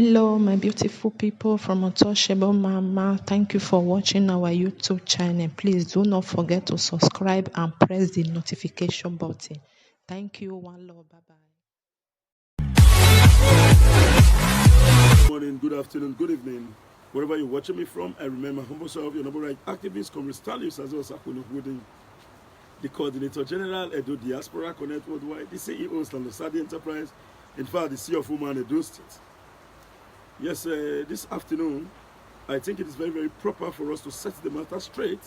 Hello, my beautiful people from Untouchable Mama. Thank you for watching our YouTube channel. Please do not forget to subscribe and press the notification button. Thank you. One love. Bye bye. Good morning, good afternoon, good evening. Wherever you're watching me from, I remember humble self, your number right activist, Comrade Stanley, Osazee.Obaseki, the Coordinator General, Edo Diaspora Connect Worldwide, the CEO, Stanley Enterprise, in fact, the CEO of Woman Edo State. Yes, this afternoon, I think it is very, very proper for us to set the matter straight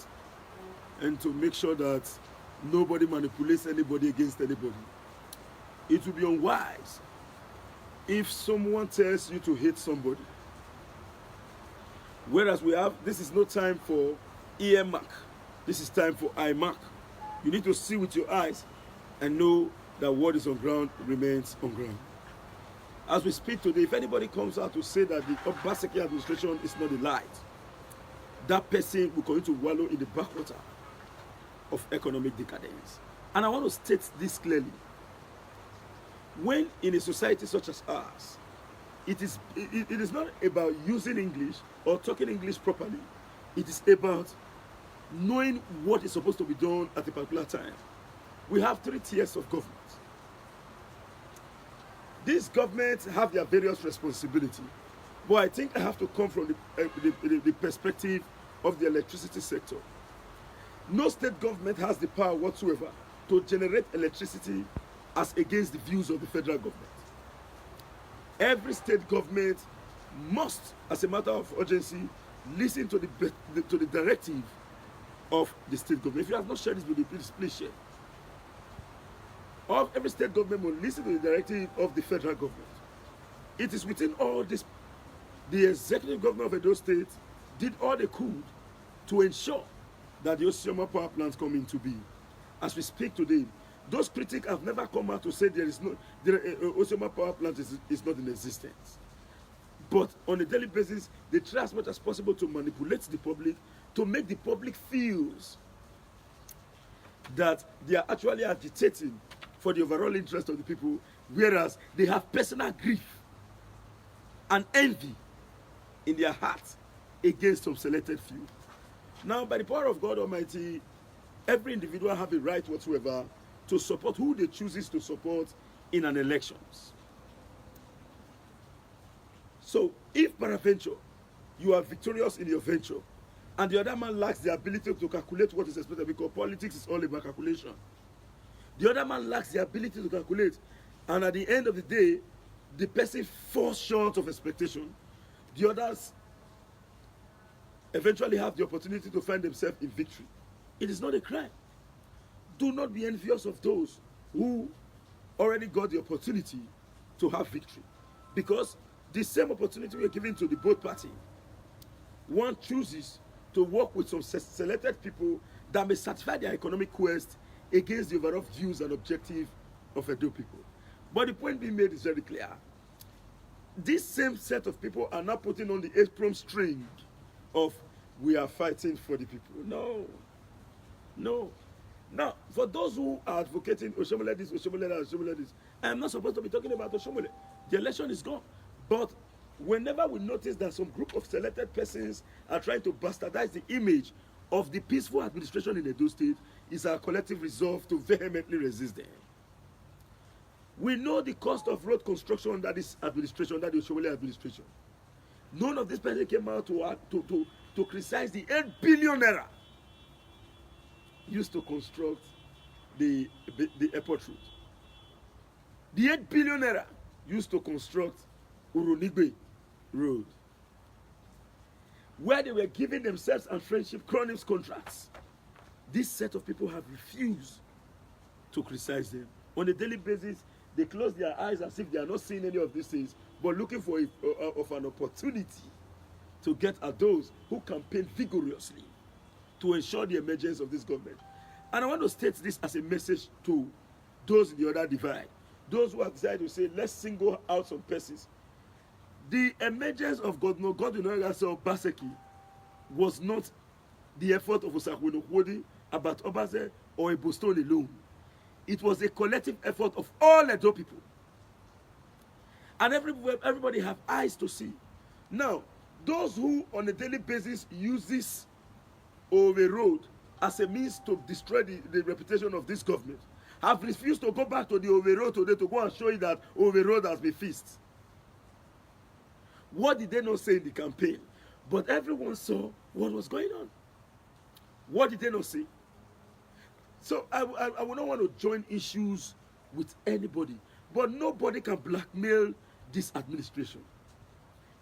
and to make sure that nobody manipulates anybody against anybody. It will be unwise if someone tells you to hate somebody, whereas this is no time for ear mark, this is time for eye mark. You need to see with your eyes and know that what is on ground remains on ground. As we speak today, if anybody comes out to say that the Obaseki administration is not the light, that person will continue to wallow in the backwater of economic decadence. And I want to state this clearly. When in a society such as ours, it is not about using English or talking English properly. It is about knowing what is supposed to be done at a particular time. We have 3 tiers of government. These governments have their various responsibilities, but I think I have to come from the perspective of the electricity sector. No state government has the power whatsoever to generate electricity as against the views of the federal government. Every state government must, as a matter of urgency, listen to the directive of the state government. If you have not shared this video, please share. Every state government will listen to the directive of the federal government. It is within all this, the executive government of Edo State did all they could to ensure that the Osazee power plants come into being. As we speak today, those critics have never come out to say the Osazee power plant is not in existence. But on a daily basis, they try as much as possible to manipulate the public, to make the public feel that they are actually agitating for the overall interest of the people, whereas they have personal grief and envy in their hearts against some selected few. Now, by the power of God Almighty, every individual have a right whatsoever to support who they chooses to support in an elections. So, if peradventure you are victorious in your venture, and the other man lacks the ability to calculate what is expected, because politics is all about calculation. The other man lacks the ability to calculate, and at the end of the day, the person falls short of expectation. The others eventually have the opportunity to find themselves in victory. It is not a crime. Do not be envious of those who already got the opportunity to have victory, because the same opportunity we are giving to the both parties. One chooses to work with some selected people that may satisfy their economic quest against the overall views and objectives of Edo people. But the point being made is very clear. This same set of people are now putting on the apron string of we are fighting for the people. No. No. Now, for those who are advocating Oshomole this, Oshomole that, Oshomole this, I am not supposed to be talking about Oshomole. The election is gone. But whenever we notice that some group of selected persons are trying to bastardize the image of the peaceful administration in Edo State, is our collective resolve to vehemently resist them. We know the cost of road construction under this administration, under the Oshomole administration. None of this person came out to criticize the 8 billion naira used to construct the airport route. The 8 billion naira used to construct Urunigbe Road, where they were giving themselves and friendship chronics contracts. This set of people have refused to criticize them. On a daily basis, they close their eyes as if they are not seeing any of these things, but looking for an opportunity to get at those who campaign vigorously to ensure the emergence of this government. And I want to state this as a message to those in the other divide, those who have decided to say, let's single out some persons. The emergence of Osazee.Obaseki was not the effort of Osazee, about Obase or a Boston alone. It was a collective effort of all Edo people. And everybody have eyes to see. Now, those who on a daily basis use this Owe Road as a means to destroy the reputation of this government have refused to go back to the Owe Road today to go and show you that Owe Road has been fixed. What did they not say in the campaign? But everyone saw what was going on. What did they not say? So I would not want to join issues with anybody. But nobody can blackmail this administration.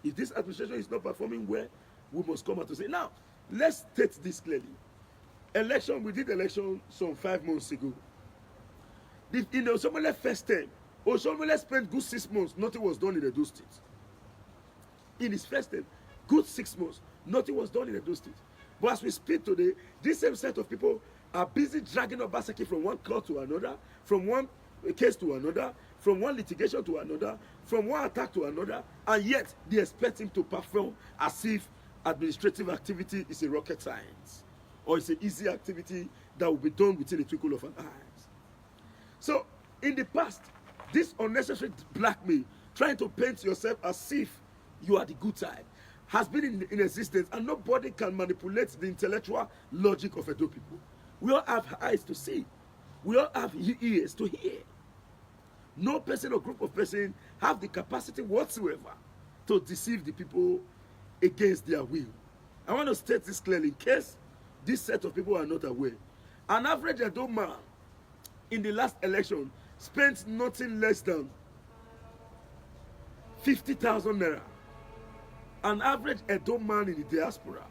If this administration is not performing well, we must come out to say, now, let's state this clearly. We did election some 5 months ago. In the Osomole first term, Osomole spent good 6 months, nothing was done in Edo State. In his first term, good 6 months, nothing was done in Edo State. But as we speak today, this same set of people are busy dragging Obaseki from one court to another, from one case to another, from one litigation to another, from one attack to another, and yet they expect him to perform as if administrative activity is a rocket science, or it's an easy activity that will be done within a twinkle of an eye. So, in the past, this unnecessary blackmail, trying to paint yourself as if you are the good side, has been in existence, and nobody can manipulate the intellectual logic of Edo people. We all have eyes to see. We all have ears to hear. No person or group of persons have the capacity whatsoever to deceive the people against their will. I want to state this clearly in case this set of people are not aware. An average Edo man in the last election spent nothing less than 50,000 naira. An average Edo man in the diaspora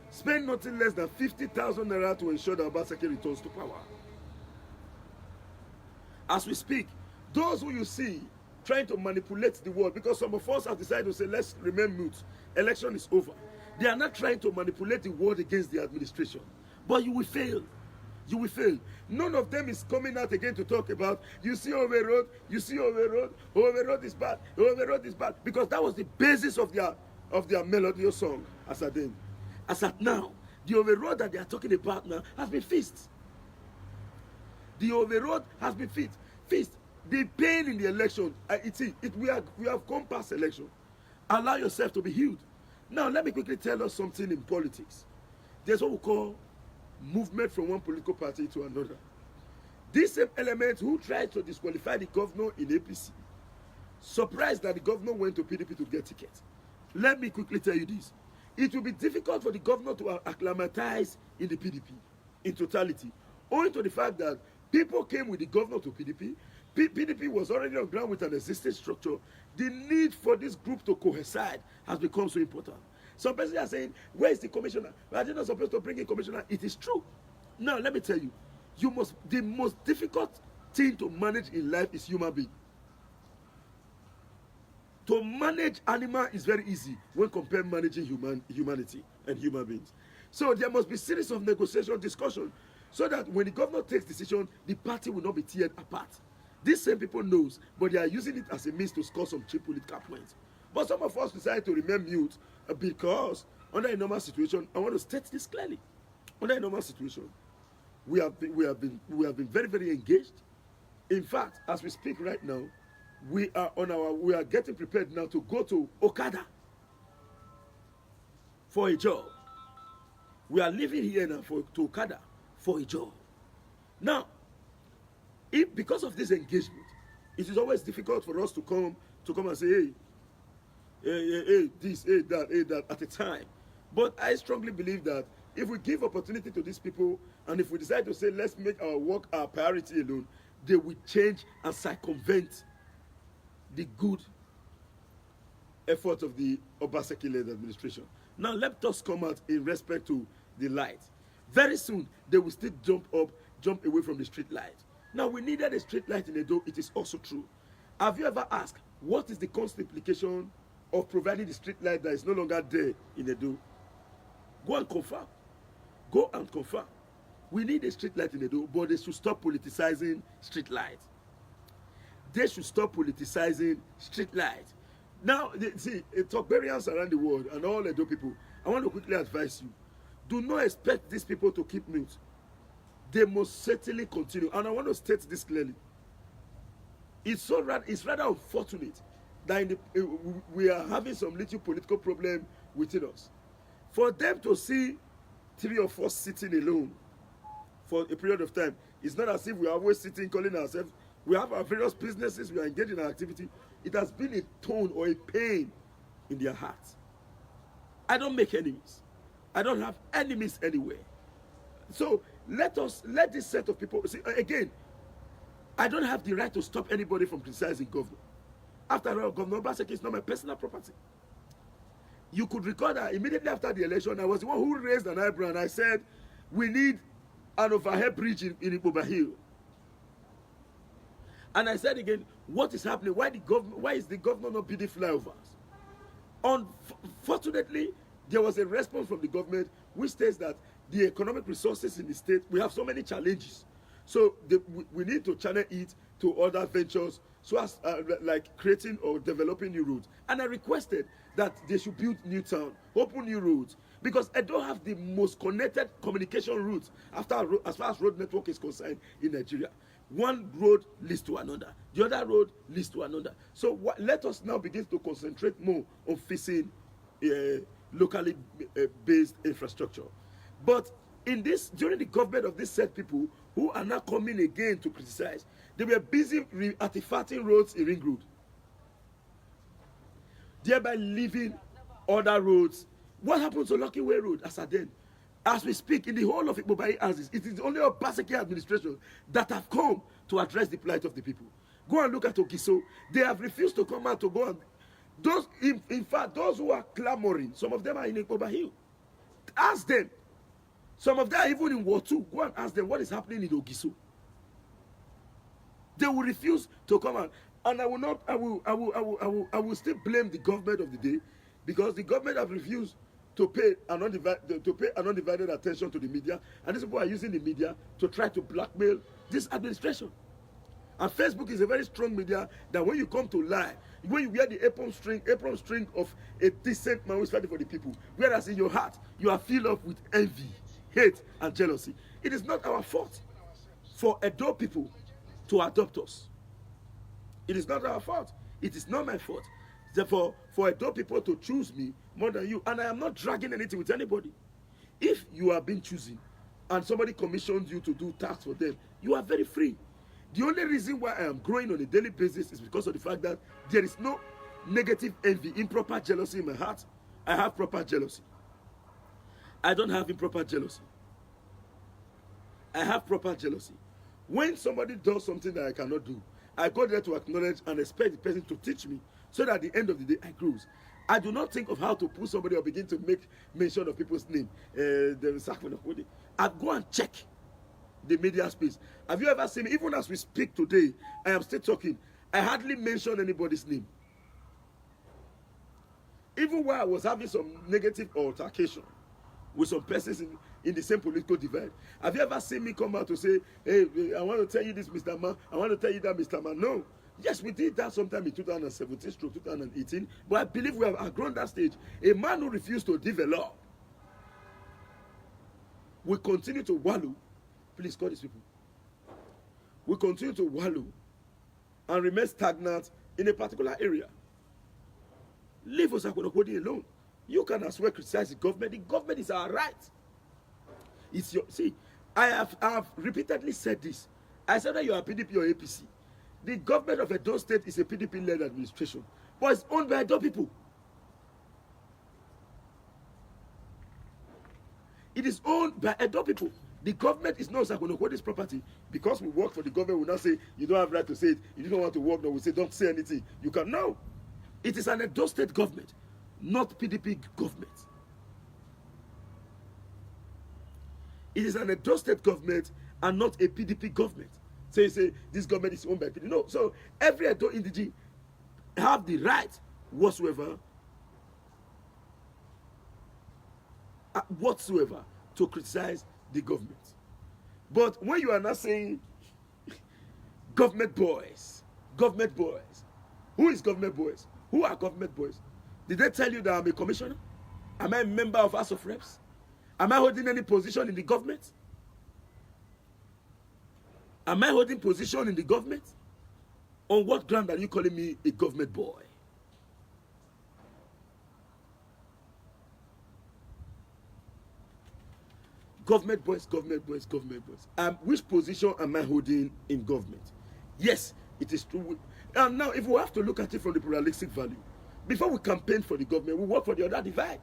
spent nothing less than 50,000 naira to ensure that Obaseki returns to power. As we speak, those who you see trying to manipulate the world, because some of us have decided to say, let's remain mute, election is over. They are not trying to manipulate the world against the administration. But you will fail. You will fail. None of them is coming out again to talk about, you see Owe Road, you see Owe Road, Owe Road is bad, Owe Road is bad. Because that was the basis of their melodious song, as at then. As at now, the Owe Road that they are talking about now has been fixed. The Owe Road has been fixed. The pain in the election, we have gone past election. Allow yourself to be healed. Now, let me quickly tell us something in politics. There's what we call movement from one political party to another. These same elements who tried to disqualify the governor in APC, surprised that the governor went to PDP to get ticket. Let me quickly tell you this. It will be difficult for the governor to acclimatize in the PDP in totality, owing to the fact that people came with the governor to PDP. PDP was already on ground with an existing structure. The need for this group to coincide has become so important. Some persons are saying, where is the commissioner? Are they not supposed to bring in commissioner? It is true. Now, let me tell you, the most difficult thing to manage in life is human being. To manage animal is very easy when compared managing humanity and human beings. So there must be series of negotiation, discussion, so that when the governor takes decision, the party will not be teared apart. These same people knows, but they are using it as a means to score some cheap political points. But some of us decide to remain mute because under a normal situation, I want to state this clearly. Under a normal situation, we have been very, very engaged. In fact, as we speak right now, we are getting prepared now to go to Okada for a job. We are leaving here now to Okada for a job. Now, because of this engagement, it is always difficult for us to come and say, hey, this, hey, that at a time. But I strongly believe that if we give opportunity to these people, and if we decide to say, let's make our work our priority alone, they will change and circumvent the good effort of the Obaseki-led administration. Now, let us come out in respect to the light. Very soon, they will still jump away from the street light. Now, we needed a street light in Edo. It is also true. Have you ever asked, what is the cost implication of providing the street light that is no longer there in Edo? Go and confirm. Go and confirm. We need a street light in Edo, but they should stop politicizing street light. They should stop politicizing street light. Now, see, Talkbarians around the world and all Edo people, I want to quickly advise you, do not expect these people to keep mute. They must certainly continue. And I want to state this clearly. It's rather unfortunate that we are having some little political problem within us. For them to see 3 or 4 sitting alone for a period of time, it's not as if we are always sitting calling ourselves. We have our various businesses, we are engaged in our activity. It has been a tone or a pain in their hearts. I don't make enemies. I don't have enemies anywhere. So let this set of people see again. I don't have the right to stop anybody from criticizing government. After all, Governor Obaseki is not my personal property. You could recall that immediately after the election, I was the one who raised an eyebrow and I said, we need an overhead bridge in Iboba Hill. And I said again, what is happening? Why is the governor not building flyovers? Unfortunately, there was a response from the government which states that the economic resources in the state, we have so many challenges. So we need to channel it to other ventures, so as like creating or developing new roads. And I requested that they should build new town, open new roads, because I don't have the most connected communication routes as far as road network is concerned in Nigeria. One road leads to another, the other road leads to another. So let us now begin to concentrate more on fixing locally based infrastructure. But during the government of these said people who are now coming again to criticize, they were busy artifacting roads in Ring Road, thereby leaving other roads. What happened to Lucky Way Road as at then? As we speak, in the whole of Ibobai houses, it is only Obaseki administration that have come to address the plight of the people. Go and look at Ogiso. They have refused to come out to go and in fact, those who are clamoring, some of them are in Iboba Hill. Ask them. Some of them are even in War 2. Go and ask them what is happening in Ogiso. They will refuse to come out. And I will still blame the government of the day, because the government have refused to pay an undivided attention to the media, and these people are using the media to try to blackmail this administration. And Facebook is a very strong media that when you come to lie, when you wear the apron string of a decent man who is fighting for the people, whereas in your heart you are filled up with envy, hate, and jealousy. It is not our fault for Edo people to adopt us. It is not our fault. It is not my fault. Therefore, for Edo people to choose me more than you, and I am not dragging anything with anybody. If you are being chosen and somebody commissions you to do tasks for them, you are very free. The only reason why I am growing on a daily basis is because of the fact that there is no negative envy, improper jealousy in my heart. I have proper jealousy. I don't have improper jealousy. I have proper jealousy. When somebody does something that I cannot do, I go there to acknowledge and expect the person to teach me, so that at the end of the day I grow. I do not think of how to pull somebody or begin to make mention of people's name. I go and check the media space. Have you ever seen me? Even as we speak today, I am still talking. I hardly mention anybody's name. Even while I was having some negative altercation with some persons in the same political divide, have you ever seen me come out to say, hey, I want to tell you this, Mr. Man, I want to tell you that, Mr. Man? No. Yes, we did that sometime in 2017 through 2018, but I believe we have outgrown that stage. A man who refused to develop will continue to wallow. Please call these people. We continue to wallow and remain stagnant in a particular area. Leave Osazee.Obaseki alone. You can as well criticize the government. The government is our right. It's your I have repeatedly said this. I said that you are PDP or APC. The government of Edo State is a PDP-led administration, but it's owned by Edo people. It is owned by Edo people. The government is not Osazee.Obaseki's property. Because we work for the government, we now say you don't have right to say it. You don't want to work, no, we say don't say anything. You can now. It is an Edo State government, not PDP government. It is an Edo State government and not a PDP government. So you say this government is owned by PDP. No, so every Edo indigene have the right whatsoever to criticize the government. But when you are not saying government boys, who is government boys? Who are government boys? Did they tell you that I'm a commissioner? Am I a member of House of Reps? Am I holding any position in the government? Am I holding position in the government? On what ground are you calling me a government boy? Government boys, government boys, government boys. Which position am I holding in government? Yes, it is true. And now, if we have to look at it from the pluralistic value, before we campaign for the government, we work for the other divide.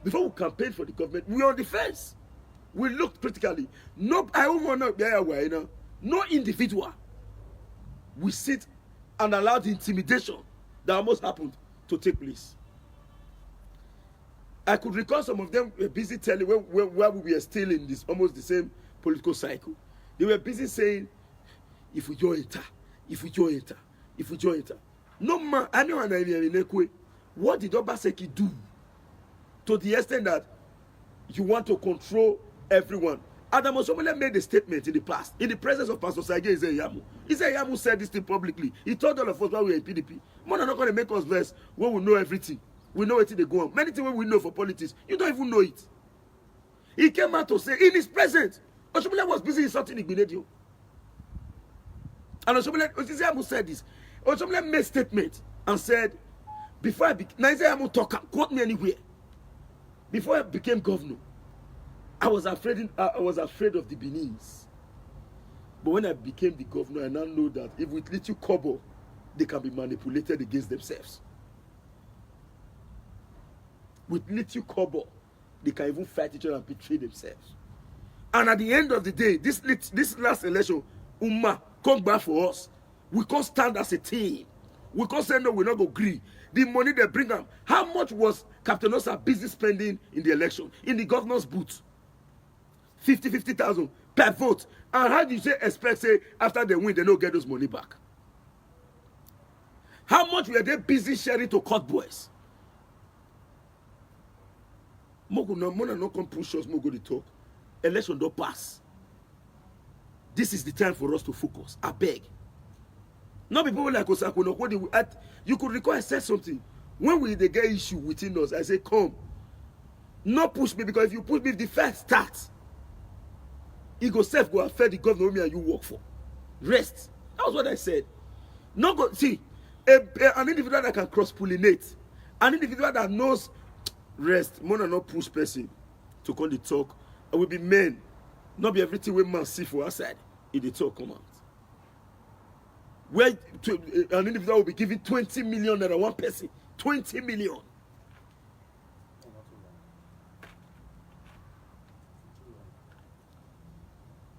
Before we campaign for the government, we are on the fence. We look critically. No, I don't want to be aware, you know. No individual will sit and allow the intimidation that almost happened to take place. I could recall some of them were busy telling where we were still in this almost the same political cycle. They were busy saying, if we join enter, if we join enter, if we join enter. No man, I know what did Obaseki do to the extent that you want to control everyone? Adam Osomole made a statement in the past, in the presence of Pastor Sage Izeyamu. Izeyamu said this thing publicly. He told all of us while we were in PDP, man are not going to make us verse when we know everything. We know what they go on. Many things we know for politics, you don't even know it. He came out to say, in his presence, Osomole was busy insulting Igbinedio. And Izeyamu said this. Osomole made a statement and said, before I became, Izeyamu talk, quote me anywhere. Before I became governor, I was afraid of the Benin's. But when I became the governor, I now know that if with little kobo, they can be manipulated against themselves. With little kobo, they can even fight each other and betray themselves. And at the end of the day, this last election, Umma, come back for us. We can't stand as a team. We can't say no, we're not going to agree. The money they bring them. How much was Captain Osa busy spending in the election, in the governor's booth? 50,000 per vote. And how do you expect after they win, they don't get those money back? How much were they busy sharing to court boys? Mogo no come push us, Mogo the talk. Election don't pass. This is the time for us to focus. I beg. Not people like Osako. You could recall I said something. When they get issue within us, I say, come. Not push me, because if you push me, if the fight starts, it go self go affect the government me and you work for. Rest. That was what I said. Not go see an individual that can cross-pollinate, an individual that knows rest, more than not push person to come the talk. And will be men. Not be everything we man see for outside. In the talk come out. Where an individual will be giving 20 million at one person. 20 million.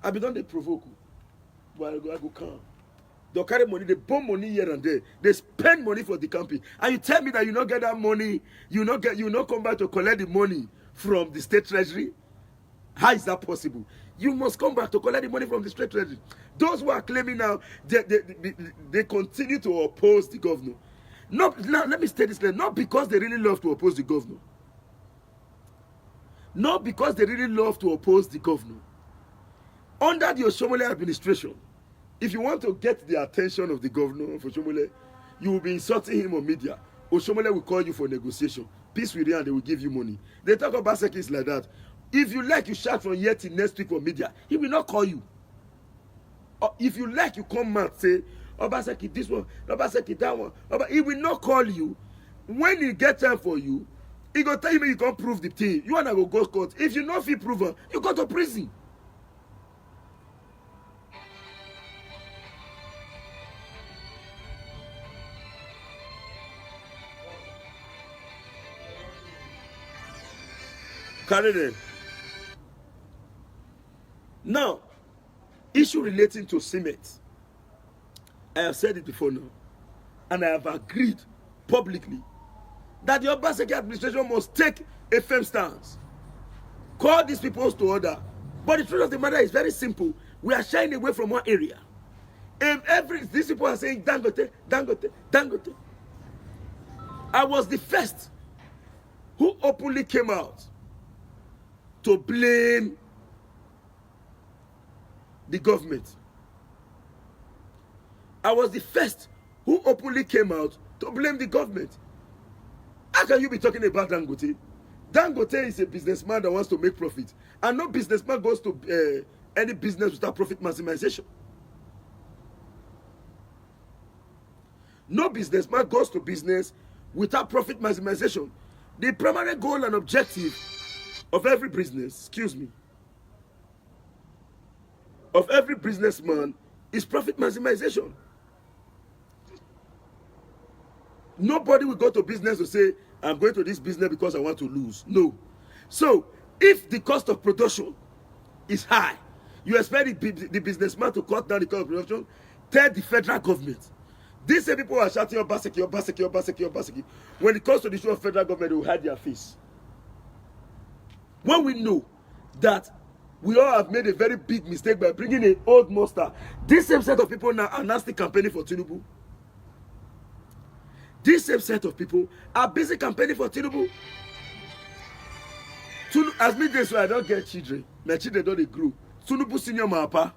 I be done they provoke, but I go calm. They carry money, they bomb money here and there. They spend money for the campaign, and you tell me that you not get that money, you not come back to collect the money from the state treasury. How is that possible? You must come back to collect the money from the state treasury. Those who are claiming now, they continue to oppose the governor. Now let me state this clear. Not because they really love to oppose the governor. Not because they really love to oppose the governor. Under the Osomole administration, if you want to get the attention of the governor of Osomole, you will be insulting him on media. Osomole will call you for negotiation. Peace with you and they will give you money. They talk about Obaseki like that. If you like, you shout from here till next week on media. He will not call you. Or if you like, you come and say, Obaseki this one, Obaseki that one. He will not call you. When he get time for you, he go tell you you can't prove the thing. You want to go court. If you not feel proven, you go to prison. Carry them. Now, issue relating to cement. I have said it before now, and I have agreed publicly that the Obaseki administration must take a firm stance. Call these people to order. But the truth of the matter is very simple. We are shying away from one area. And these people are saying Dangote, Dangote, Dangote. I was the first who openly came out to blame the government. I was the first who openly came out to blame the government. How can you be talking about Dangote? Dangote is a businessman that wants to make profit. And no businessman goes to any business without profit maximization. No businessman goes to business without profit maximization. The primary goal and objective of every business, excuse me, of every businessman is profit maximization. Nobody will go to business to say, I'm going to this business because I want to lose. No. So, if the cost of production is high, you expect the businessman to cut down the cost of production, tell the federal government. These same people are shouting, Obaseki, Obaseki, Obaseki, Obaseki. When it comes to the issue of federal government, they will hide their face. When we know that we all have made a very big mistake by bringing an old monster, this same set of people now are nasty campaigning for Tinubu. This same set of people are busy campaigning for Tinubu. As me this way, I don't get children. My children don't grow. Tinubu senior mapa.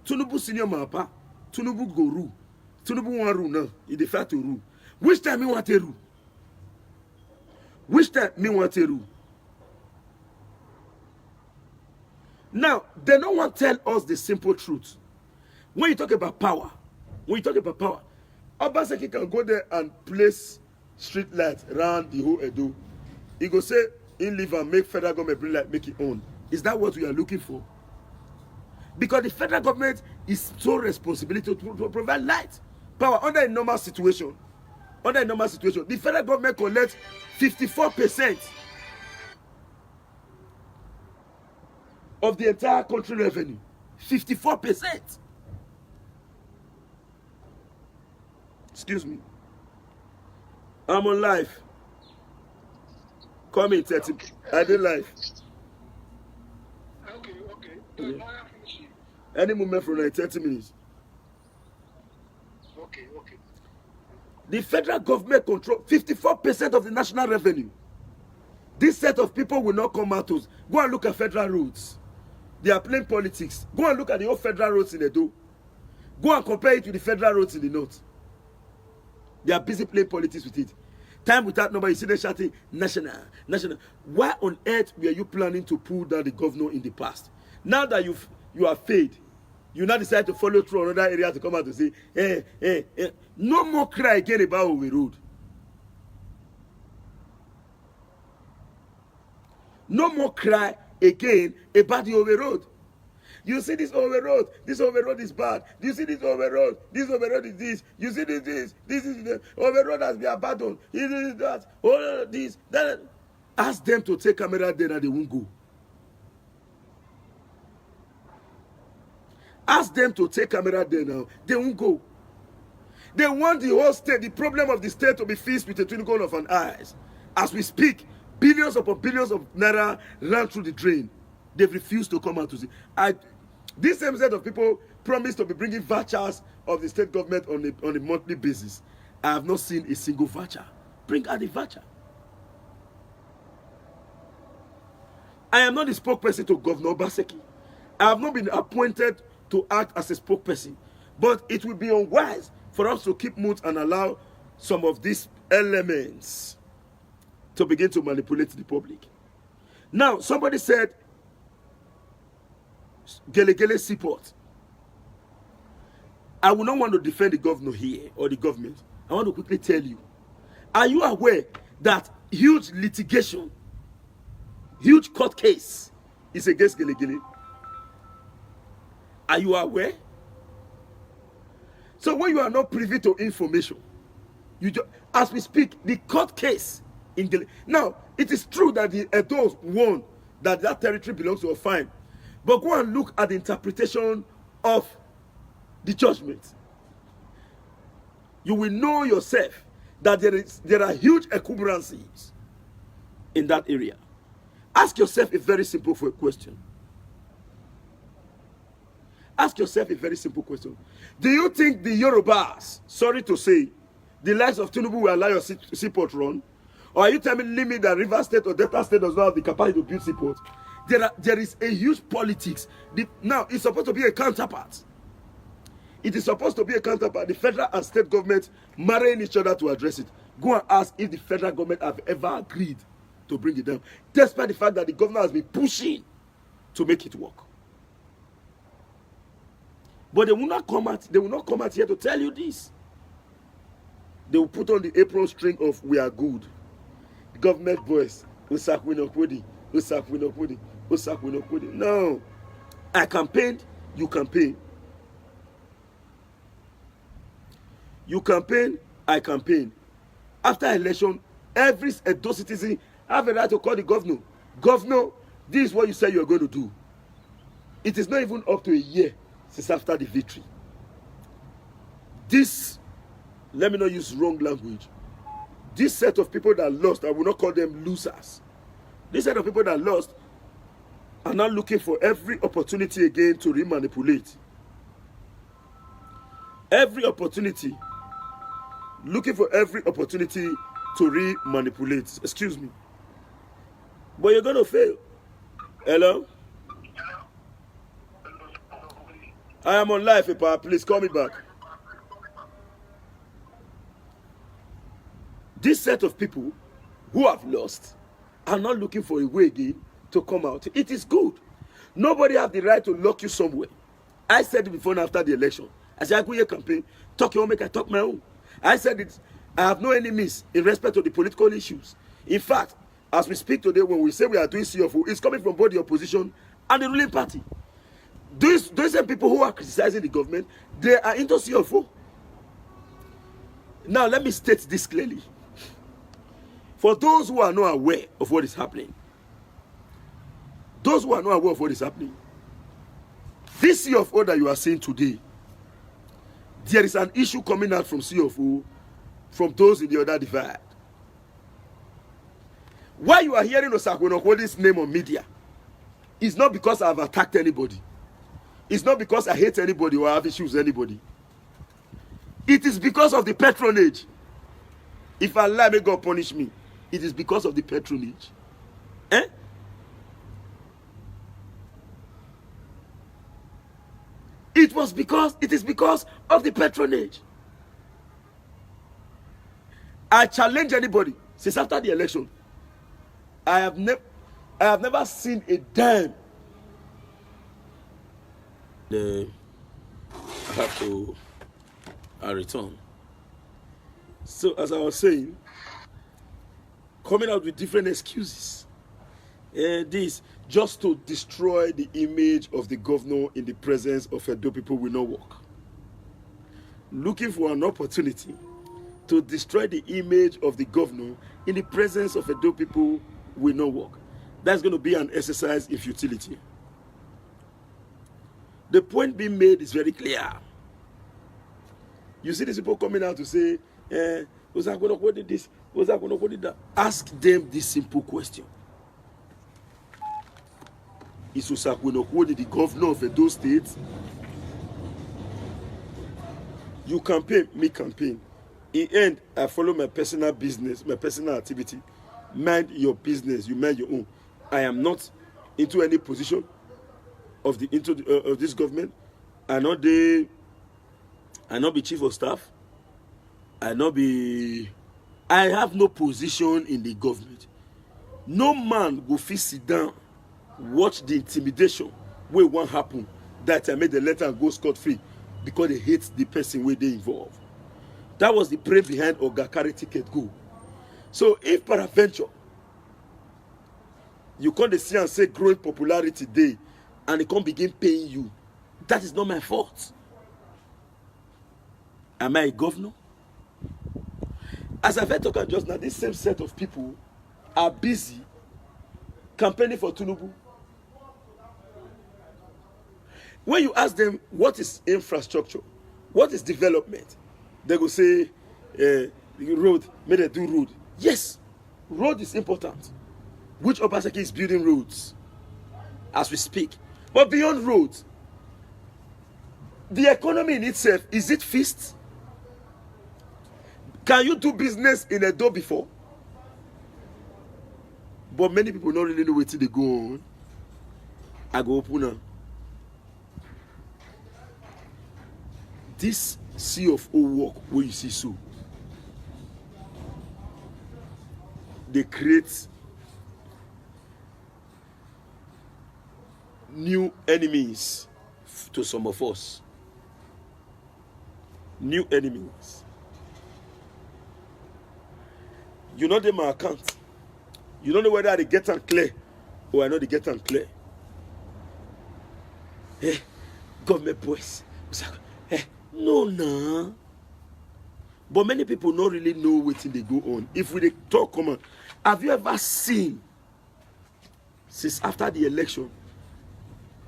Tinubu senior mapa. Tinubu go rule. Tinubu want rule now. He defer to rule. Which time me want to rule? Which time me want to rule? Now, they don't want to tell us the simple truth. When you talk about power, Obaseki can go there and place street lights around the whole Edo. He go say, in live and make federal government bring light, make it own. Is that what we are looking for? Because the federal government is so responsibility to provide light, power under a normal situation. Under a normal situation, the federal government collects 54% of the entire country revenue. 54%. Excuse me. I'm on live. Come in 30. Okay. I did live. Okay. Yeah. Any moment from like 30 minutes. Okay. The federal government control 54% of the national revenue. This set of people will not come out to us. Go and look at federal roads. They are playing politics. Go and look at the old federal roads in Edo. Go and compare it to the federal roads in the north. They are busy playing politics with it. Time without number, you see them shouting, national. Why on earth were you planning to pull down the governor in the past? Now that you have failed, you now decide to follow through another area to come out to say, no more cry again about Owe Road. No more cry again about the Owe Road. You see this Owe Road is bad. You see this Owe Road is this. You see this is the Owe Road has been abandoned. This is that, all this, that. Ask them to take camera there and they won't go. Ask them to take camera there now. They won't go. They want the whole state, the problem of the state to be fixed with a twinkle of an eye. As we speak, billions upon billions of naira ran through the drain. They've refused to come out to see. This same set of people promised to be bringing vouchers of the state government on a monthly basis. I have not seen a single voucher. Bring out the voucher. I am not the spokesperson to Governor Obaseki. I have not been appointed to act as a spokesperson. But it will be unwise for us to keep mute and allow some of these elements to begin to manipulate the public. Now, somebody said, Gele Seaport. I will not want to defend the governor here or the government. I want to quickly tell you. Are you aware that huge litigation, huge court case is against Gele? Are you aware? So when you are not privy to information, as we speak, the court case in Gele. Now, it is true that the Edos won that territory belongs to a fine. But go and look at the interpretation of the judgment. You will know yourself that there are huge encumbrances in that area. Ask yourself a very simple question. Ask yourself a very simple question. Do you think the Yorubas, sorry to say, the likes of Tinubu will allow your seaport run? Or are you telling me that Rivers State or Delta State does not have the capacity to build seaport? There is a huge politics. Now, it's supposed to be a counterpart. It is supposed to be a counterpart. The federal and state government marrying each other to address it. Go and ask if the federal government have ever agreed to bring it down, despite the fact that the governor has been pushing to make it work. But they will not come out here to tell you this. They will put on the apron string of "we are good." The government voice. No. I campaigned, you campaign. You campaign, I campaign. After election, every Edo citizen have a right to call the governor. Governor, this is what you said you are going to do. It is not even up to a year since after the victory. This, let me not use wrong language. This set of people that lost, I will not call them losers. This set of people that lost are now looking for every opportunity again to re-manipulate. Every opportunity. Looking for every opportunity to re-manipulate. Excuse me. But you're going to fail. Hello? I am on live, Papa. Please call me back. This set of people who have lost are not looking for a way again to come out. It is good. Nobody has the right to lock you somewhere. I said it before and after the election. I said, I go here campaign, talk your own, make I talk my own. I said it, I have no enemies in respect to the political issues. In fact, as we speak today, when we say we are doing CFO, it's coming from both the opposition and the ruling party. Those same people who are criticizing the government, they are into CFO. Now, let me state this clearly. For those who are not aware of what is happening, this CFO that you are seeing today, there is an issue coming out from CFO from those in the other divide. Why you are hearing Osazee.Obaseki name on media, it's not because I have attacked anybody. It's not because I hate anybody or I have issues with anybody. It is because of the patronage. If I lie, may God punish me. It is because of the patronage. Eh? It is because of the patronage. I challenge anybody since after the election. I have never seen a dime. I have to return. So as I was saying, coming out with different excuses. This just to destroy the image of the governor in the presence of Edo people will not work. Looking for an opportunity to destroy the image of the governor in the presence of Edo people will not work. That's going to be an exercise in futility. The point being made is very clear. You see these people coming out to say, Osazee.Obaseki did this, Osazee.Obaseki did that. Ask them this simple question. Is Osazee.Obaseki the governor of Edo State? You campaign, me campaign. In the end, I follow my personal business, my personal activity. Mind your business, you mind your own. I am not into any position of this government. I not be chief of staff. I have no position in the government. No man go fit sit down, watch the intimidation wey wan happen that I made the letter go scot-free because they hate the person where they involved. That was the brain behind Oga carry ticket go. So if peradventure you come to see and say growing popularity day and it can't begin paying you, that is not my fault. Am I a governor? As I've talked just now, this same set of people are busy campaigning for Tinubu. When you ask them what is infrastructure, what is development, they will say, road, may they do road. Yes, road is important. Which Obaseki is building roads as we speak. But beyond roads, the economy in itself, is it fixed? Can you do business in Edo before? But many people don't really know where they go on. I go open now. This sea of old work where you see so, they create new enemies to some of us. New enemies. You know them my account. You don't know whether they get them clear or I know they get them clear. Hey, government boys. Hey, no, nah. But many people don't really know what they go on. If we talk common, have you ever seen since after the election,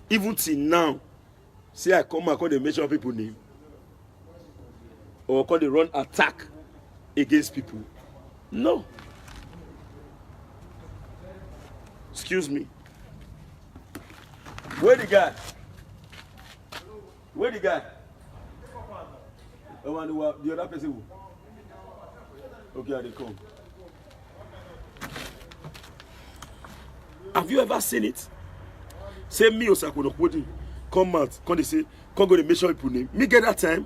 even till now, say I come and call the mention people name or call the run attack against people? No. Excuse me. Where the guy? Where the guy? The other person who? Okay, they come. Have you ever seen it? Say me or Osazee.Obaseki come out, come they say, come go to make sure people name. Me get that time.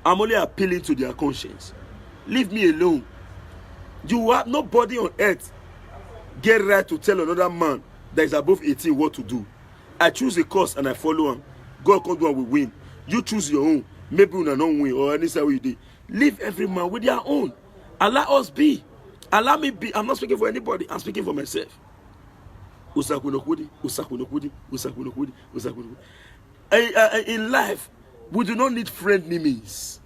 I'm only appealing to their conscience. Leave me alone. You have nobody on earth get right to tell another man that is above 18 what to do. I choose a course and I follow him. God come do and we win. You choose your own. Maybe we not win or any side we did. Leave every man with their own. Allow us be. Allow me be. I'm not speaking for anybody. I'm speaking for myself. Osazee.Obaseki. In life, we do not need friend-enemies.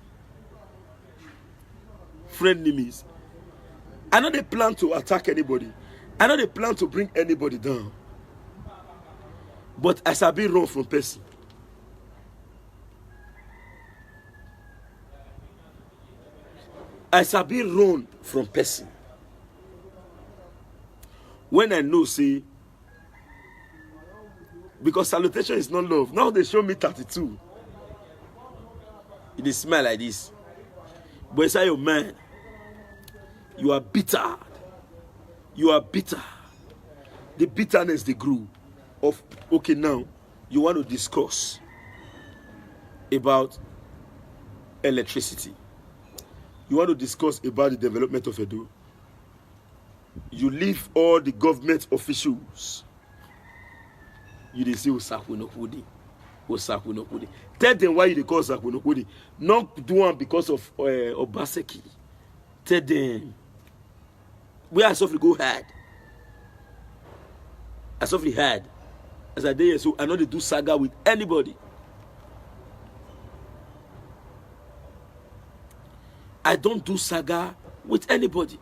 Friend-enemies. I know they plan to attack anybody. I know they plan to bring anybody down. But I shall be run from person. I shall be run from person. When I know, say, because salutation is not love. Now they show me 32. It smell like this. But inside your man, you are bitter. You are bitter. The bitterness they grew of, okay, now you want to discuss about electricity. You want to discuss about the development of Edo. You leave all the government officials. You dey say Osazee.Obaseki. Tell them why you call Osazee.Obaseki. Not do one because of Obaseki. Tell them where I softly go hard. I softly hard. As I did, so I know they do saga with anybody. I don't do saga with anybody.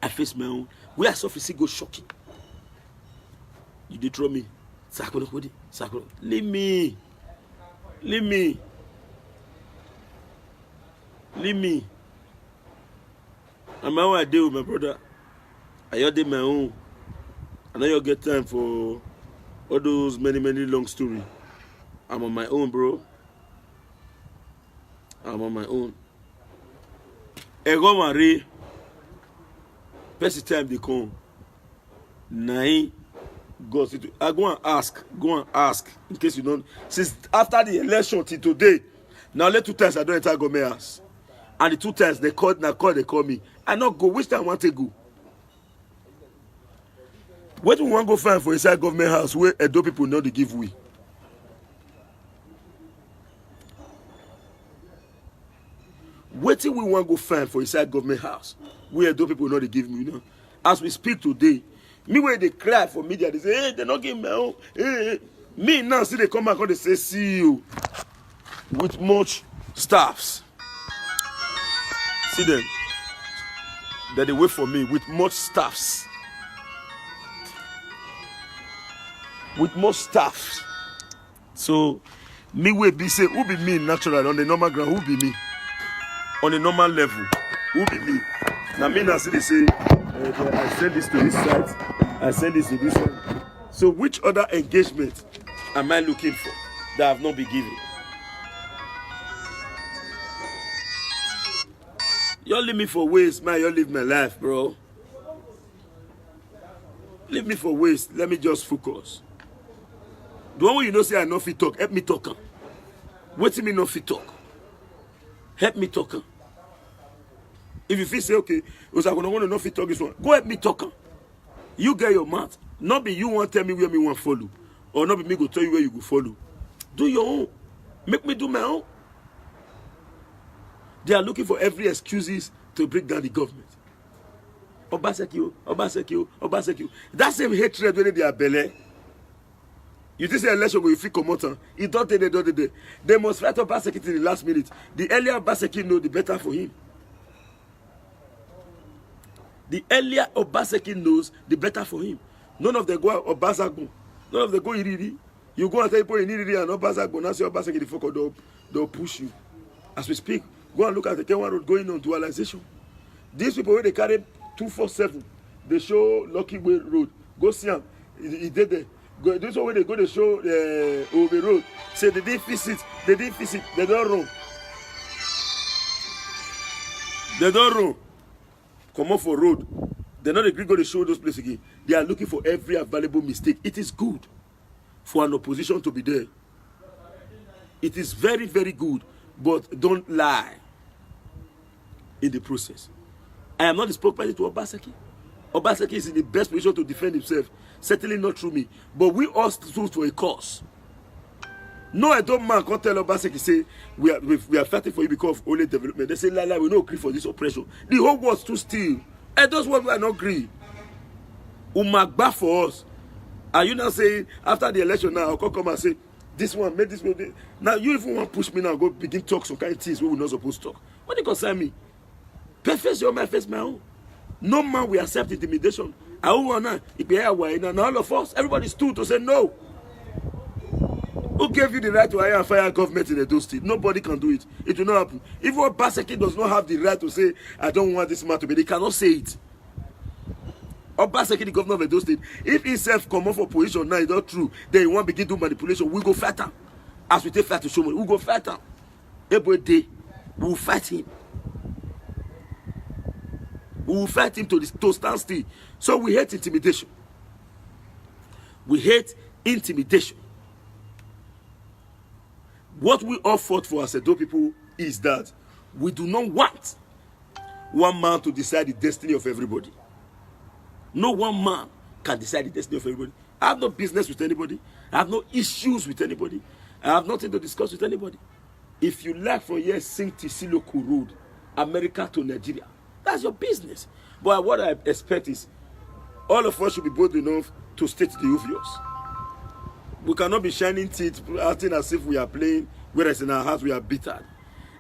I face my own. Where I softly go shocking. You did throw me. Leave me. Leave me. Leave me. I'm how I deal with my brother. I did my own. I know you'll get time for all those many long stories. I'm on my own, bro. I'm on my own. Ego Marie. First time they come. Nine. Go I go and ask. In case you don't. Since after the election till today, now let 2 times I don't enter government house. And the 2 times they call me. I not go. Which time I want to go? What we want to go find for inside government house where Edo people know they give we? What we want to go find for inside government house where Edo people know they give me? You know, as we speak today, me when they cry for media, they say, hey, they not give me my own. Hey. Me now see they come back and they say, see you with much staffs. See them. That they wait for me with much staffs. With much staffs. So, me will be say, who be me natural on the normal ground? Who be me? On the normal level. Who be me? Now me now see they say, I send this to this site. I send this to this one. So which other engagement am I looking for that I have not been given? Y'all leave me for waste, man. Y'all live my life, bro. Leave me for waste. Let me just focus. The one where you know say I no fit talk, help me talk. Wait till me no fit talk. Help me talk. If you feel say okay, Osazee.Obaseki no fit talk this one, go help me talk. You get your mouth. Not be you want tell me where me want follow, or not be me go tell you where you go follow. Do your own. Make me do my own. They are looking for every excuses to bring down the government. Obaseki, Obaseki, Obaseki. That same hatred when they are belly. You just say election will free come out. It don't they must fight Obaseki till the last minute. The earlier Obaseki know, the better for him. The earlier Obaseki knows, the better for him. None of them go Obasagbo. None of them go Iriri. You go and tell people in Iriri and Obasagbo. Now say Obaseki the focus, they'll push you. As we speak, go and look at the Kenwan road going on dualization. These people, when they carry 247, they show Lucky Way Road. Go see them. He did there. This one when they go to show Obe Road. Say they didn't fix it. They didn't fix it. They don't run. They don't run. Come on for road. They're not agree going to show those places again. They are looking for every available mistake. It is good for an opposition to be there. It is very, very good. But don't lie in the process. I am not the spokesperson to Obaseki. Obaseki is in the best position to defend himself. Certainly not through me. But we all stood for a cause. No, I don't man can't tell Obaseki say we are fighting for you because of only development. They say we don't agree for this oppression. The whole world stood still. And those ones are not agree. Umagba for us. Are you now saying after the election now I'll come and say this one made this one? Now you even want to push me now go begin talk some kind of things we were not supposed to talk. What do you concern me? Face your mind, face my own. No man will accept intimidation. I want now. If you are all of us, everybody stood to say no. Who gave you the right to hire and fire government in Edo State? Nobody can do it. It will not happen. Even Obaseki does not have the right to say, I don't want this man to be. They cannot say it. Obaseki, the governor of Edo State, if he himself come up for position now, it's not true, then he won't begin to do manipulation. We go fight him. As we take fight to show me, we go fight him. Every day, we will fight him. We will fight him to stand still. So we hate intimidation. We hate intimidation. What we all fought for as Edo people is that we do not want one man to decide the destiny of everybody. No one man can decide the destiny of everybody. I have no business with anybody. I have no issues with anybody. I have nothing to discuss with anybody. If you like from here, sing Tisiloku Road, America to Nigeria, that's your business. But what I expect is all of us should be bold enough to state the obvious. We cannot be shining teeth, acting as if we are playing, whereas in our hearts we are bitter.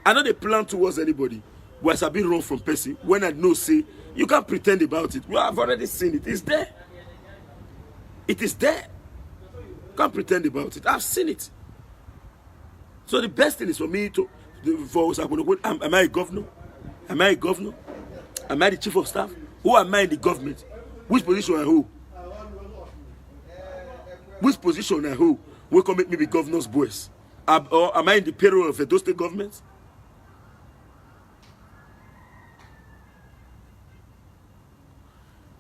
I know they plan towards anybody. Whereas I've been wrong from person. When I know, say, you can't pretend about it. Well, I've already seen it. It's there. It is there. Can't pretend about it. I've seen it. So the best thing is for me to, am I a governor? Am I a governor? Am I the chief of staff? Who am I in the government? Which position and who? Which position and who will come make me be governor's boys? Or am I in the payroll of Edo State government?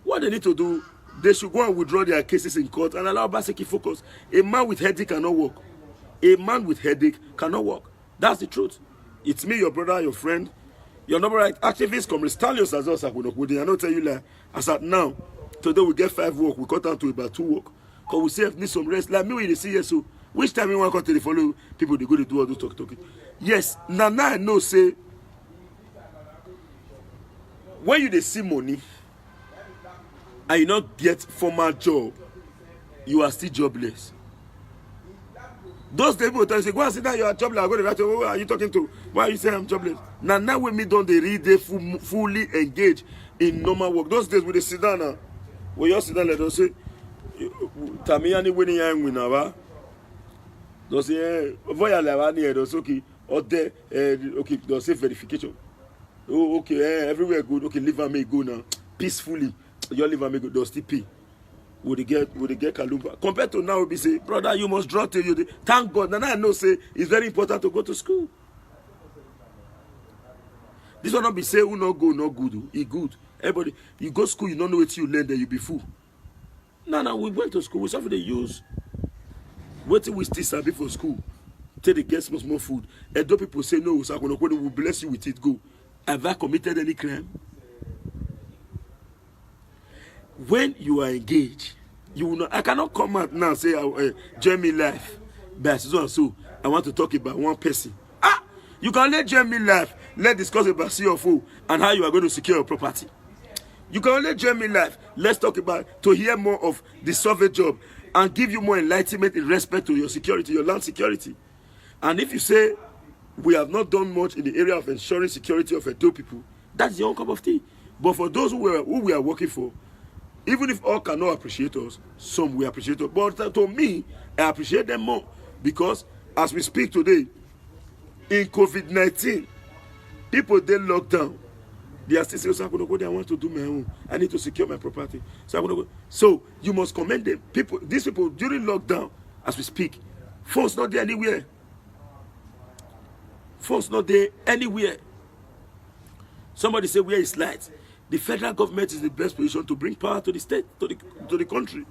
What they need to do, they should go and withdraw their cases in court and allow Obaseki focus. A man with headache cannot work. A man with headache cannot work. That's the truth. It's me, your brother, your friend. Your number right activist, come Stanley Osazee.Obaseki. I don't tell you like as at now. Today we get 5 work, we cut down to about 2 work. Because we say need some rest. Like me when they see yes, so which time you want to come to the follow people they go to do all those talking. Yes, now I know say when you they see money and you not get formal job, you are still jobless. Those people tell you say, go and sit down, you are jobless. I go to write, who are you talking to? Why are you saying I'm jobless? Now when me don't they read they fully engage in normal work. Those days when they sit down now, when you sit down let them say Tamiani winning young winner. Those say voya lava near those okay or there okay those say verification. Oh okay everywhere good okay live and make go now peacefully. Your live and make go those TP. Would they get Kalumba? Compared to now, we say, brother, you must draw till you. Thank God. Now I know say it's very important to go to school. This will not be say who not go, not good. He good. Everybody, you go to school, you don't know what you learn, then you be fool. No, we went to school. We saw they use. Wait till we still sabi for school. Till they get some more food. And though people say no, so we will bless you with it. Go. Have I committed any crime? When you are engaged, you will not. I cannot come out now and say, join me life. But so and so, I want to talk about one person. You can let join me life. Let's discuss about CFO and how you are going to secure your property. You can only join me live. Let's talk about to hear more of the survey job and give you more enlightenment in respect to your security, your land security. And if you say we have not done much in the area of ensuring security of Edo people, that's your own cup of tea. But for those who we are working for, even if all cannot appreciate us, some will appreciate us. But to me, I appreciate them more because as we speak today, in COVID-19, people they locked down. They are still saying, so I'm going to go there, I want to do my own. I need to secure my property. So I'm going to go. So you must commend them. People, these people during lockdown, as we speak, phones not there anywhere. Phones not there anywhere. Somebody say, where is light? The federal government is the best position to bring power to the state, to the country.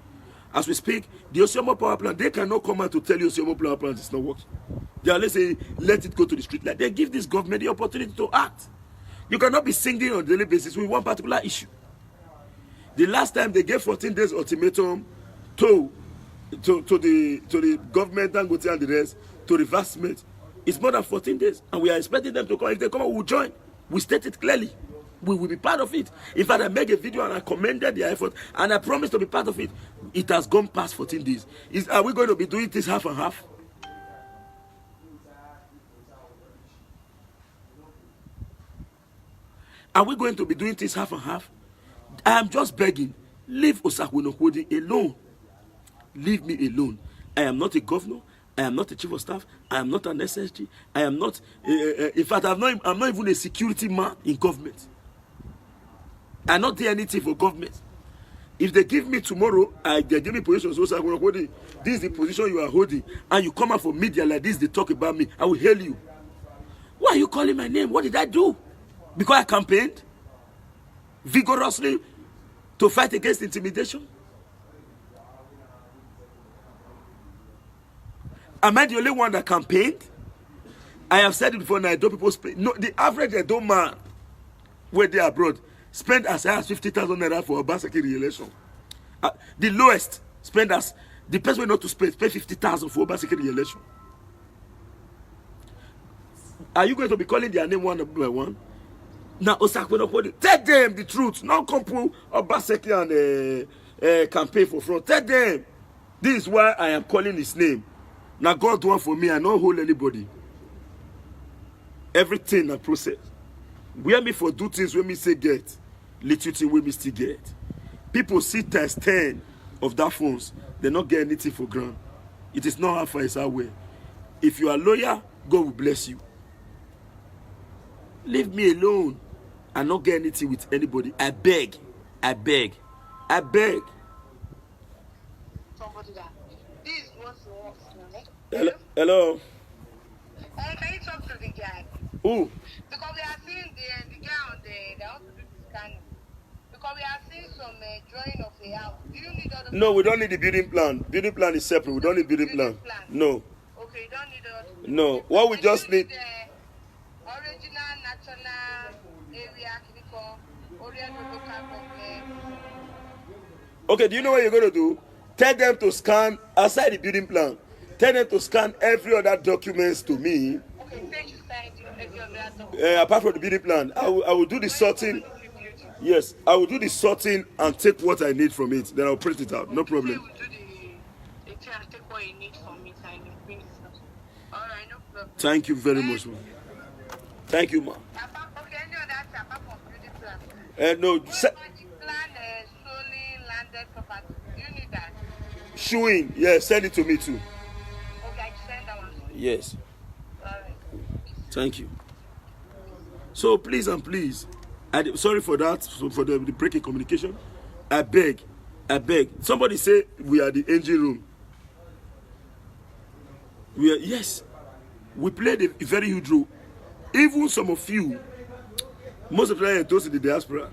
As we speak, the Osimo power plant, they cannot come out to tell you Osimo power plant is not working. They are, let's say, let it go to the street. Like they give this government the opportunity to act. You cannot be singing on a daily basis with one particular issue. The last time they gave 14 days ultimatum to the government, Dangote and the rest, to reversement. It's more than 14 days. And we are expecting them to come. If they come, we will join. We state it clearly. We will be part of it. In fact, I made a video and I commended their effort and I promised to be part of it. It has gone past 14 days. Are we going to be doing this half and half? Are we going to be doing this half and half? I am just begging. Leave Osazee.Obaseki alone. Leave me alone. I am not a governor. I am not a chief of staff. I am not an SSG. I am not. In fact, I'm not even a security man in government. I not do anything for government. If they give me tomorrow, they give me position. So Osazee.Obaseki, this is the position you are holding, and you come out for media like this, they talk about me. I will hail you. Why are you calling my name? What did I do? Because I campaigned vigorously to fight against intimidation? Am I the only one that campaigned? I have said it before now, Edo people spend. No, the average Edo man where they are abroad spend as high as 50,000 naira for Obaseki re-election. The lowest spend as the person way not to spend pay 50,000 for Obaseki re-election. Are you going to be calling their name one by one? Now, Osazee.Obaseki, tell them the truth. Now come pull Obaseki and campaign for front. Tell them this is why I am calling his name. Now God do one for me. I don't hold anybody. Everything I process. Where me for do things when me say get, little thing when me still get. People see times 10 of that phones. They not get anything for granted. It is not how far it's our way. If you are lawyer, God will bless you. Leave me alone. I not get anything with anybody. I beg. I beg. I beg. Somebody that this was Hello. Hello. Can you talk to the guy? Who? Because we are seeing the guy on the want to do the scanning. Because we are seeing some drawing of a house. Do you need other? No, we don't need the building plan. Building plan is separate. We don't need building plan. No. Okay, you don't need other. No. What we just need. Original national area, oriental local government. Okay, do you know what you're going to do? Tell them to scan outside the building plan. Tell them to scan every other documents to me. Okay, say you signed every other document. Apart from the building plan, I will do the sorting. Yes, I will do the sorting and take what I need from it. Then I'll print it out. No problem. You will do the thing and take what you need from it and bring it out. All right, no problem. Thank you very much, man. Thank you, ma. Okay, any other thing apart from building plan? No. What about the plan solely landed property? Do you need that? Showing. Yeah, send it to me too. Okay, I send that one. Yes. All right. Thank you. So please and please, sorry for that, for the breaking communication. I beg. Somebody say we are the engine room. Yes. We played a very huge role. Even some of you, most of them are those in the diaspora.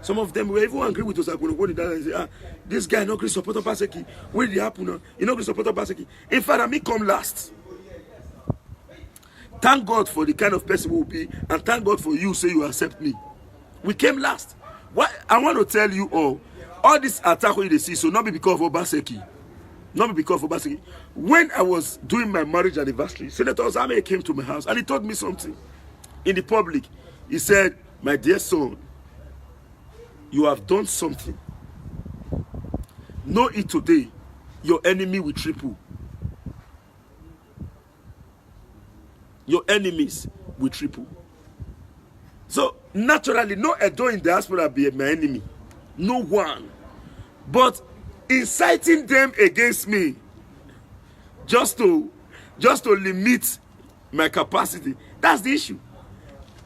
Some of them were even angry with us. And say, this guy not going to support Obaseki. What did happen now? He not going to support Obaseki. In fact, I may come last. Thank God for the kind of person we will be, and thank God for you say you accept me. We came last. What I want to tell you all this attack you see, so not be because of Obaseki. Not because of Obaseki. When I was doing my marriage anniversary, Senator Osame came to my house and he told me something. in the public. He said, my dear son, you have done something. Know it today. Your enemy will triple. Your enemies will triple. So naturally, no Edo in diaspora be my enemy. No one. But inciting them against me just to limit my capacity, that's the issue.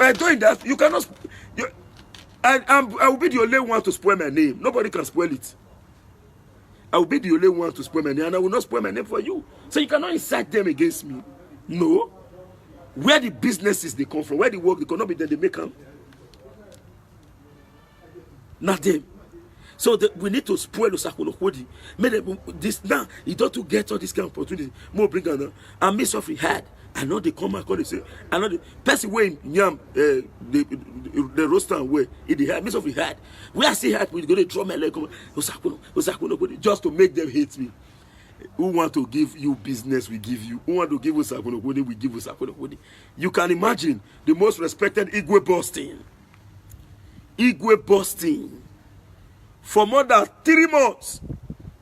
Edo in that, you cannot. I will be the only one to spoil my name. Nobody can spoil it. I will be the only one to spoil my name, and I will not spoil my name for you. So you cannot incite them against me. No. Where the businesses they come from, where the work they cannot be there, they make them. Not them. So we need to spoil Osazee. This now, you don't to get all this kind of opportunity. More bring on and me suffering hard. I know they come and call and say, I know the person way yam the roaster and way in the head, me suffering hard. We are still hard, we're going to draw my leg Osazee just to make them hate me. Who want to give you business, we give you. Who want to give us Osazee, we give us Osazee. You can imagine the most respected Igwe busting. For more than 3 months.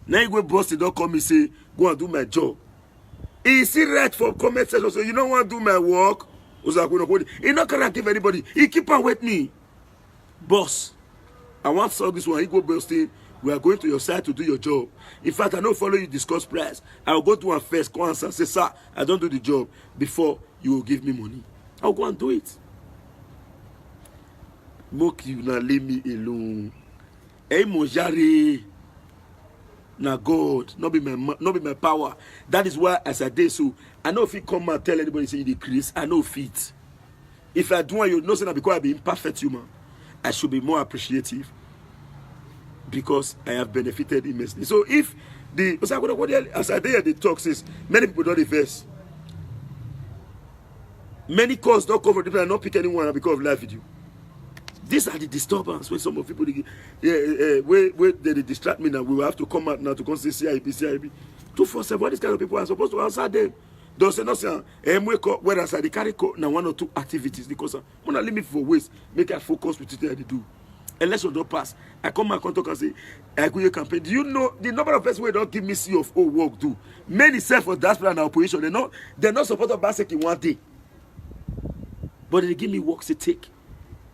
Now Igwe busting don't come and say, go and do my job. He still right for comment section, so you don't want to do my work. He not gonna give anybody. He keep on with me. Boss, I want to solve this one. Igwe busting. We are going to your side to do your job. In fact, I don't follow you discuss price. I will go to one first, go answer, say, sir, I don't do the job before you will give me money. I'll go and do it. Mock you now leave me alone. Hey Mojari. Now God, not be my power. That is why as I did so, I know if you come and tell anybody say you decrease, I know fit. If I do what you know, say that because I be imperfect human, I should be more appreciative. Because I have benefited immensely. So if the as I did the talk says, many people don't invest. Many calls don't cover people and not pick anyone because of live video. These are the disturbance when some of people where they distract me now. We will have to come out now to come say CIB. 247. What these kind of people are supposed to answer them. Don't say nothing. Whereas I carry now 1 or 2 activities because I'm gonna limit for waste. Make I focus with it that they do. Election don't pass. I come and talk and say, I go your campaign. Do you know the number of persons who don't give me CFO work do? Many self for diaspora and opposition. They're not supported Obaseki one day. But they give me work to take.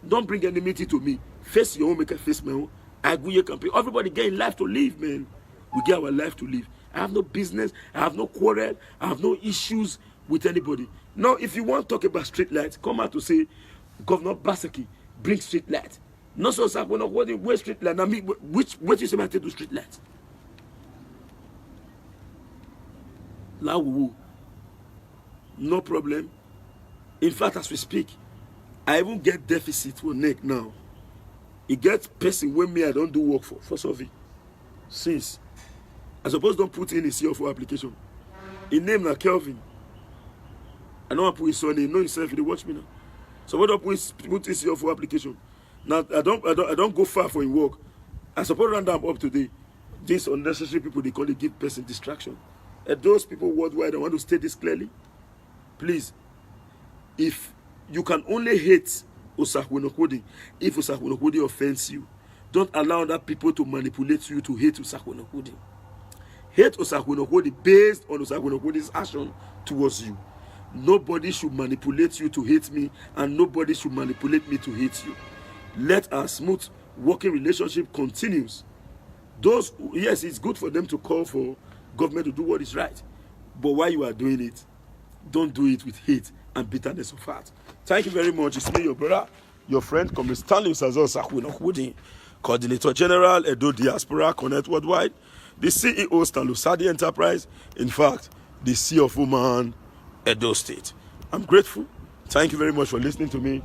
Don't bring enmity to me. Face your own, make I face my own. I go your campaign. Everybody getting life to live, man. We get our life to live. I have no business. I have no quarrel. I have no issues with anybody. Now, if you want to talk about street lights, come out to say, Governor Obaseki, bring street lights. No, so sir, where street light? Now, what you say I do street lights? No problem. In fact, as we speak, I even get deficit for neck now. It gets person when me I don't do work for survey. Since I suppose don't put in a CFO application. His name na Kelvin. I know I put his son name, know himself, they watch me now. So what don't put his CFO application? Now I don't go far for his work. I suppose run down up today. These unnecessary people they call it give person distraction. And those people worldwide I want to state this clearly. Please, if you can only hate Osazee if Osazee offends you, don't allow other people to manipulate you to hate Osazee. Hate Osazee based on Osaze's action towards you. Nobody should manipulate you to hate me, and nobody should manipulate me to hate you. Let our smooth working relationship continues. Those, yes, it's good for them to call for government to do what is right, but while you are doing it, don't do it with hate and bitterness of heart. Thank you very much. It's me, your brother, your friend, Comrade Stanley Osazee, Coordinator General, Edo Diaspora Connect Worldwide, the CEO, Stanley Osazee Enterprise, in fact, the CFO man, Edo State. I'm grateful. Thank you very much for listening to me.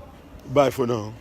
Bye for now.